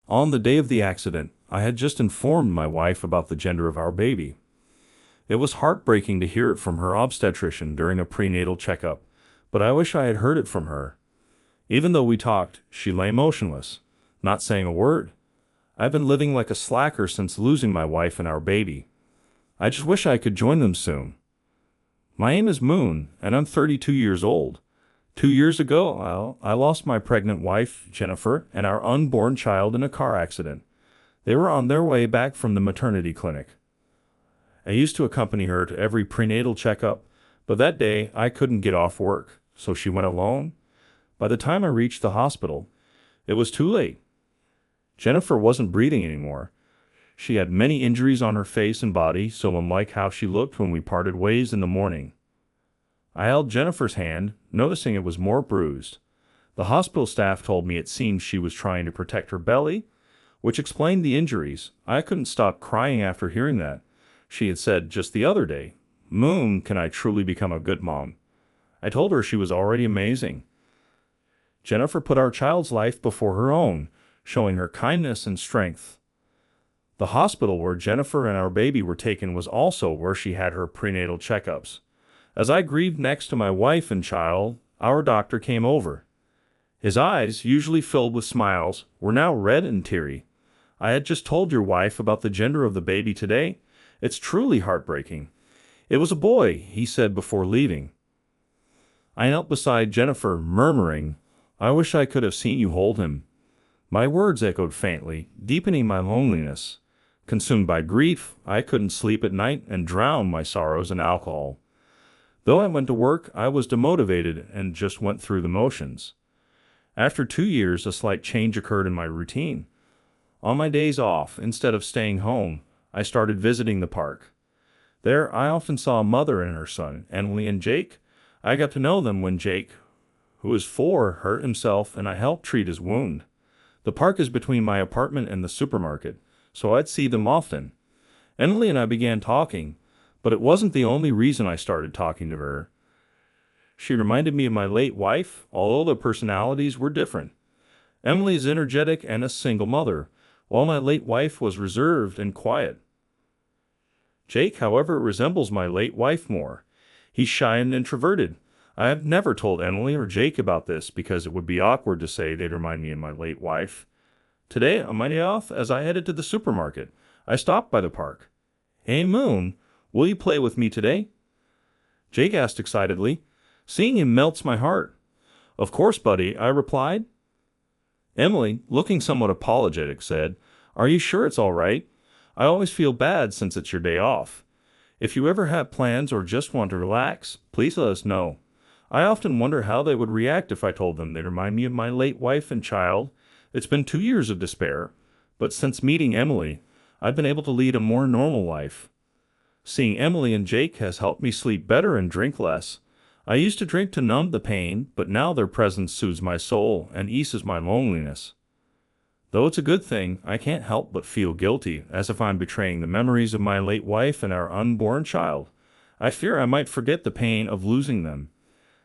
On the day of the accident, I had just informed my wife about the gender of our baby. It was heartbreaking to hear it from her obstetrician during a prenatal checkup, but I wish I had heard it from her. Even though we talked, she lay motionless, not saying a word. I've been living like a slacker since losing my wife and our baby. I just wish I could join them soon. My name is Moon, and I'm 32 years old. 2 years ago, I lost my pregnant wife, Jennifer, and our unborn child in a car accident. They were on their way back from the maternity clinic. I used to accompany her to every prenatal checkup, but that day I couldn't get off work, so she went alone. By the time I reached the hospital, it was too late. Jennifer wasn't breathing anymore. She had many injuries on her face and body, so unlike how she looked when we parted ways in the morning. I held Jennifer's hand, noticing it was more bruised. The hospital staff told me it seemed she was trying to protect her belly, which explained the injuries. I couldn't stop crying after hearing that. She had said just the other day, "Moon, can I truly become a good mom?" I told her she was already amazing. Jennifer put our child's life before her own, showing her kindness and strength. The hospital where Jennifer and our baby were taken was also where she had her prenatal checkups. As I grieved next to my wife and child, our doctor came over. His eyes, usually filled with smiles, were now red and teary. "I had just told your wife about the gender of the baby today. It's truly heartbreaking." "It was a boy," he said before leaving. I knelt beside Jennifer, murmuring, "I wish I could have seen you hold him." My words echoed faintly, deepening my loneliness. Consumed by grief, I couldn't sleep at night and drowned my sorrows in alcohol. Though I went to work, I was demotivated and just went through the motions. After 2 years, a slight change occurred in my routine. On my days off, instead of staying home, I started visiting the park. There, I often saw a mother and her son, Emily and Jake. I got to know them when Jake, who was 4, hurt himself, and I helped treat his wound. The park is between my apartment and the supermarket, so I'd see them often. Emily and I began talking, but it wasn't the only reason I started talking to her. She reminded me of my late wife, although their personalities were different. Emily is energetic and a single mother, while my late wife was reserved and quiet. Jake, however, resembles my late wife more. He's shy and introverted. I have never told Emily or Jake about this because it would be awkward to say they'd remind me of my late wife. Today, on my day off, as I headed to the supermarket, I stopped by the park. "Hey, Moon, will you play with me today?" Jake asked excitedly. Seeing him melts my heart. "Of course, buddy," I replied. Emily, looking somewhat apologetic, said, "Are you sure it's all right? I always feel bad since it's your day off. If you ever have plans or just want to relax, please let us know. I often wonder how they would react if I told them they remind me of my late wife and child. It's been 2 years of despair, but since meeting Emily, I've been able to lead a more normal life. Seeing Emily and Jake has helped me sleep better and drink less. I used to drink to numb the pain, but now their presence soothes my soul and eases my loneliness. Though it's a good thing, I can't help but feel guilty, as if I'm betraying the memories of my late wife and our unborn child. I fear I might forget the pain of losing them.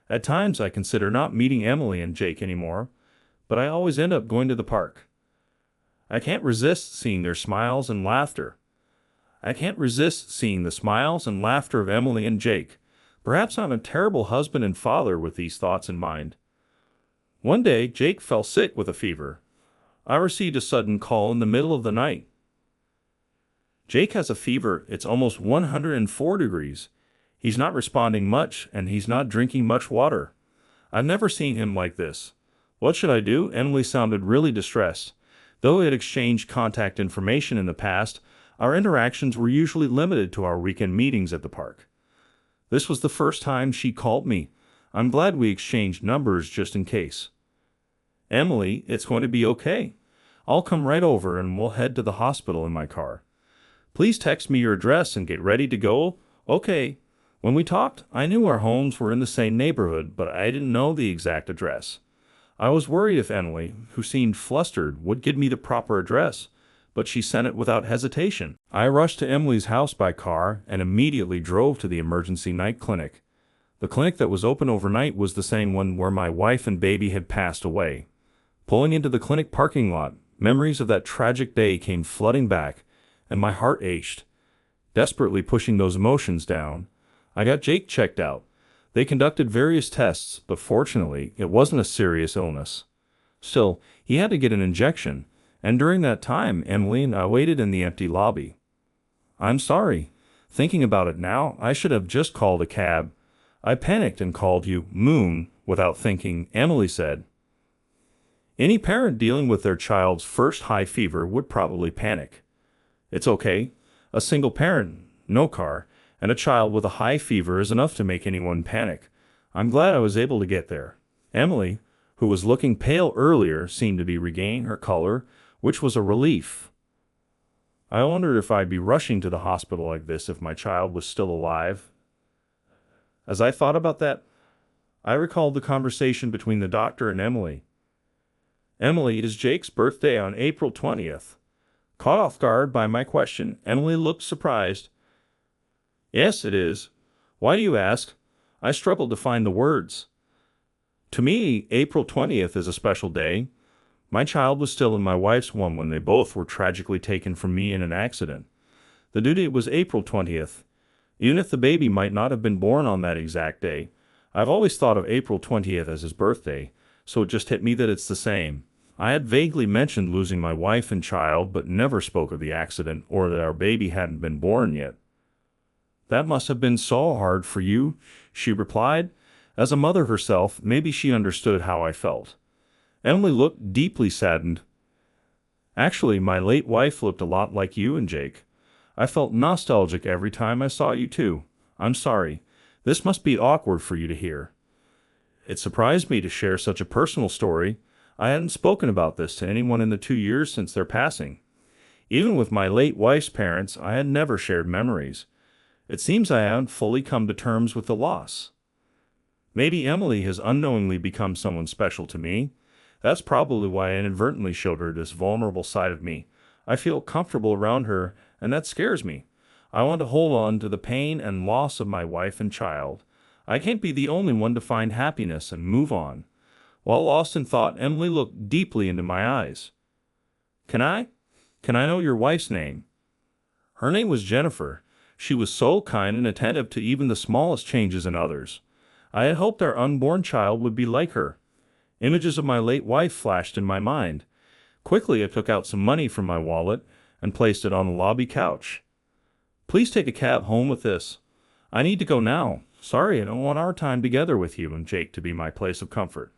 At times I consider not meeting Emily and Jake anymore, but I always end up going to the park. I can't resist seeing their smiles and laughter. I can't resist seeing the smiles and laughter of Emily and Jake. Perhaps I'm a terrible husband and father with these thoughts in mind. One day, Jake fell sick with a fever. I received a sudden call in the middle of the night. Jake has a fever. It's almost 104 degrees. He's not responding much, and he's not drinking much water. I've never seen him like this. What should I do? Emily sounded really distressed. Though we had exchanged contact information in the past, our interactions were usually limited to our weekend meetings at the park. This was the first time she called me. I'm glad we exchanged numbers just in case. "Emily, it's going to be okay. I'll come right over and we'll head to the hospital in my car. Please text me your address and get ready to go." "Okay." When we talked, I knew our homes were in the same neighborhood, but I didn't know the exact address. I was worried if Emily, who seemed flustered, would give me the proper address, but she sent it without hesitation. I rushed to Emily's house by car and immediately drove to the emergency night clinic. The clinic that was open overnight was the same one where my wife and baby had passed away. Pulling into the clinic parking lot, Memories of that tragic day came flooding back, and my heart ached. Desperately pushing those emotions down, I got Jake checked out. They conducted various tests, but fortunately, it wasn't a serious illness. Still, he had to get an injection, and during that time, Emily and I waited in the empty lobby. I'm sorry. Thinking about it now, I should have just called a cab. I panicked and called you, Moon, without thinking, Emily said. Any parent dealing with their child's first high fever would probably panic. It's okay. A single parent, no car, and a child with a high fever is enough to make anyone panic. I'm glad I was able to get there. Emily, who was looking pale earlier, seemed to be regaining her color, which was a relief. I wondered if I'd be rushing to the hospital like this if my child was still alive. As I thought about that, I recalled the conversation between the doctor and Emily. Emily, it is Jake's birthday on April 20th. Caught off guard by my question, Emily looked surprised. Yes, it is. Why do you ask? I struggled to find the words. To me, April 20th is a special day. My child was still in my wife's womb when they both were tragically taken from me in an accident. The due date was April 20th. Even if the baby might not have been born on that exact day, I've always thought of April 20th as his birthday, so it just hit me that it's the same. I had vaguely mentioned losing my wife and child, but never spoke of the accident or that our baby hadn't been born yet. That must have been so hard for you, she replied. As a mother herself, maybe she understood how I felt. Emily looked deeply saddened. Actually, my late wife looked a lot like you and Jake. I felt nostalgic every time I saw you too. I'm sorry. This must be awkward for you to hear. It surprised me to share such a personal story. I hadn't spoken about this to anyone in the 2 years since their passing. Even with my late wife's parents, I had never shared memories. It seems I haven't fully come to terms with the loss. Maybe Emily has unknowingly become someone special to me. That's probably why I inadvertently showed her this vulnerable side of me. I feel comfortable around her, and that scares me. I want to hold on to the pain and loss of my wife and child. I can't be the only one to find happiness and move on. While lost in thought, Emily looked deeply into my eyes. Can I know your wife's name? Her name was Jennifer. She was so kind and attentive to even the smallest changes in others. I had hoped our unborn child would be like her. Images of my late wife flashed in my mind. Quickly, I took out some money from my wallet and placed it on the lobby couch. Please take a cab home with this. I need to go now. Sorry, I don't want our time together with you and Jake to be my place of comfort.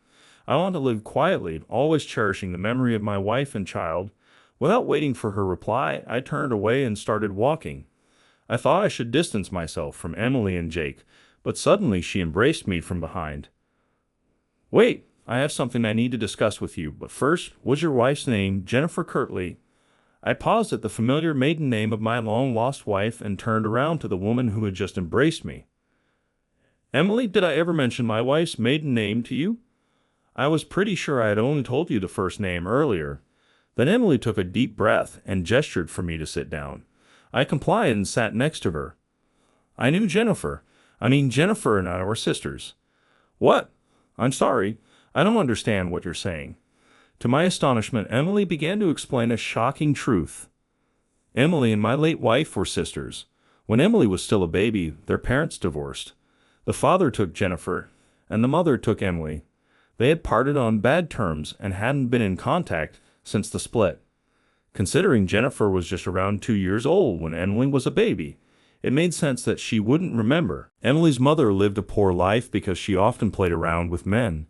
I want to live quietly, always cherishing the memory of my wife and child. Without waiting for her reply, I turned away and started walking. I thought I should distance myself from Emily and Jake, but suddenly she embraced me from behind. Wait, I have something I need to discuss with you, but first, was your wife's name Jennifer Kirtley? I paused at the familiar maiden name of my long-lost wife and turned around to the woman who had just embraced me. Emily, did I ever mention my wife's maiden name to you? I was pretty sure I had only told you the first name earlier. Then Emily took a deep breath and gestured for me to sit down. I complied and sat next to her. I knew Jennifer. Jennifer and I were sisters. What? I'm sorry. I don't understand what you're saying. To my astonishment, Emily began to explain a shocking truth. Emily and my late wife were sisters. When Emily was still a baby, their parents divorced. The father took Jennifer, and the mother took Emily. They had parted on bad terms and hadn't been in contact since the split. Considering Jennifer was just around 2 years old when Emily was a baby, it made sense that she wouldn't remember. Emily's mother lived a poor life because she often played around with men.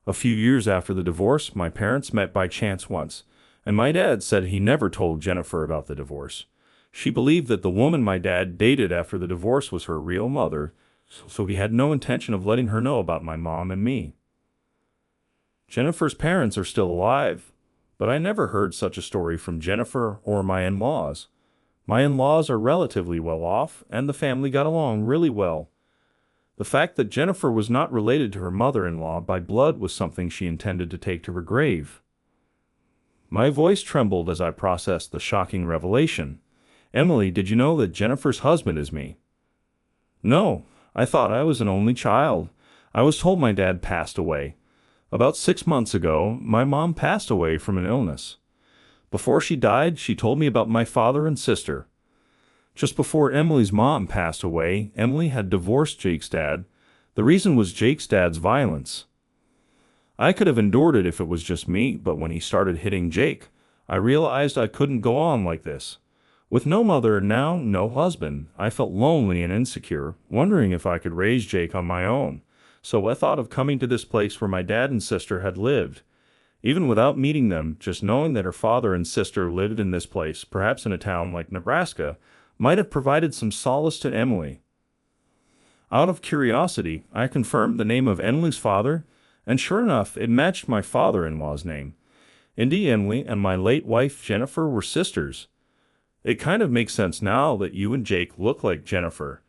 A few years after the divorce, my parents met by chance once, and my dad said he never told Jennifer about the divorce. She believed that the woman my dad dated after the divorce was her real mother, so he had no intention of letting her know about my mom and me. Jennifer's parents are still alive, but I never heard such a story from Jennifer or my in-laws. My in-laws are relatively well off, and the family got along really well. The fact that Jennifer was not related to her mother-in-law by blood was something she intended to take to her grave. My voice trembled as I processed the shocking revelation. Emily, did you know that Jennifer's husband is me? No, I thought I was an only child. I was told my dad passed away. About 6 months ago, my mom passed away from an illness. Before she died, she told me about my father and sister. Just before Emily's mom passed away, Emily had divorced Jake's dad. The reason was Jake's dad's violence. I could have endured it if it was just me, but when he started hitting Jake, I realized I couldn't go on like this. With no mother and now no husband, I felt lonely and insecure, wondering if I could raise Jake on my own. So I thought of coming to this place where my dad and sister had lived. Even without meeting them, just knowing that her father and sister lived in this place, perhaps in a town like Nebraska, might have provided some solace to Emily. Out of curiosity, I confirmed the name of Emily's father, and sure enough, it matched my father-in-law's name. Indeed, Emily and my late wife Jennifer were sisters. It kind of makes sense now that you and Jake look like Jennifer.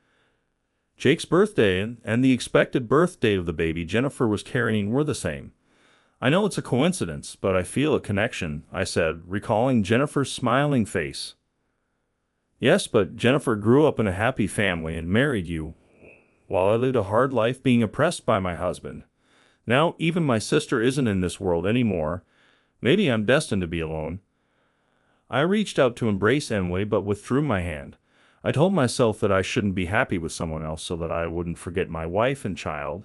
Jake's birthday and the expected birth date of the baby Jennifer was carrying were the same. I know it's a coincidence, but I feel a connection, I said, recalling Jennifer's smiling face. Yes, but Jennifer grew up in a happy family and married you, while I lived a hard life being oppressed by my husband. Now, even my sister isn't in this world anymore. Maybe I'm destined to be alone. I reached out to embrace Emily, but withdrew my hand. I told myself that I shouldn't be happy with someone else so that I wouldn't forget my wife and child.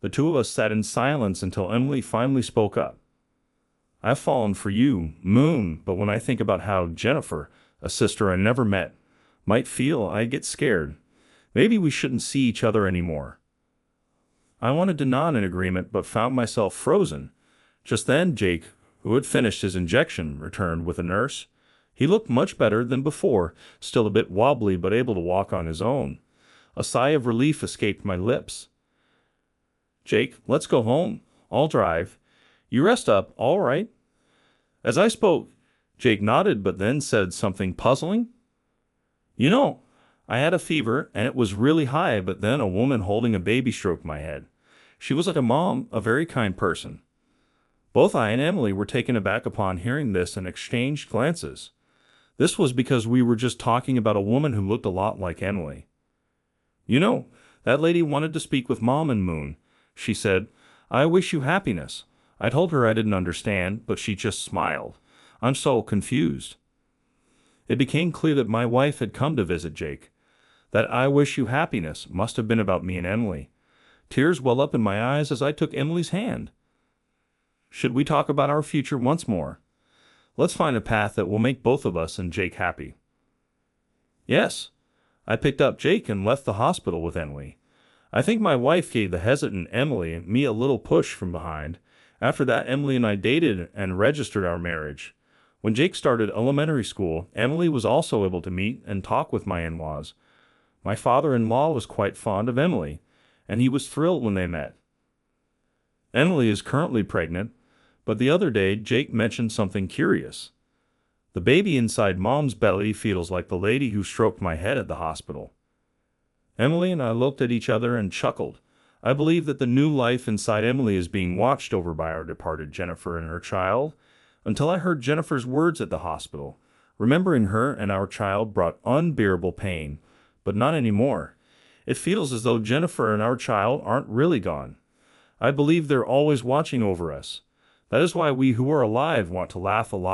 The two of us sat in silence until Emily finally spoke up. I've fallen for you, Moon, but when I think about how Jennifer, a sister I never met, might feel, I get scared. Maybe we shouldn't see each other anymore. I wanted to nod in agreement, but found myself frozen. Just then, Jake, who had finished his injection, returned with a nurse. He looked much better than before, still a bit wobbly but able to walk on his own. A sigh of relief escaped my lips. Jake, let's go home. I'll drive. You rest up, all right? As I spoke, Jake nodded but then said something puzzling. You know, I had a fever and it was really high, but then a woman holding a baby stroked my head. She was like a mom, a very kind person. Both I and Emily were taken aback upon hearing this and exchanged glances. This was because we were just talking about a woman who looked a lot like Emily. You know, that lady wanted to speak with Mom and Moon. She said, I wish you happiness. I told her I didn't understand, but she just smiled. I'm so confused. It became clear that my wife had come to visit Jake. That I wish you happiness must have been about me and Emily. Tears well up in my eyes as I took Emily's hand. Should we talk about our future once more? Let's find a path that will make both of us and Jake happy. Yes. I picked up Jake and left the hospital with Emily. I think my wife gave the hesitant Emily and me a little push from behind. After that, Emily and I dated and registered our marriage. When Jake started elementary school, Emily was also able to meet and talk with my in-laws. My father-in-law was quite fond of Emily, and he was thrilled when they met. Emily is currently pregnant, but the other day Jake mentioned something curious. The baby inside Mom's belly feels like the lady who stroked my head at the hospital. Emily and I looked at each other and chuckled. I believe that the new life inside Emily is being watched over by our departed Jennifer and her child, until I heard Jennifer's words at the hospital. Remembering her and our child brought unbearable pain, but not anymore. It feels as though Jennifer and our child aren't really gone. I believe they're always watching over us. That is why we who are alive want to laugh a lot.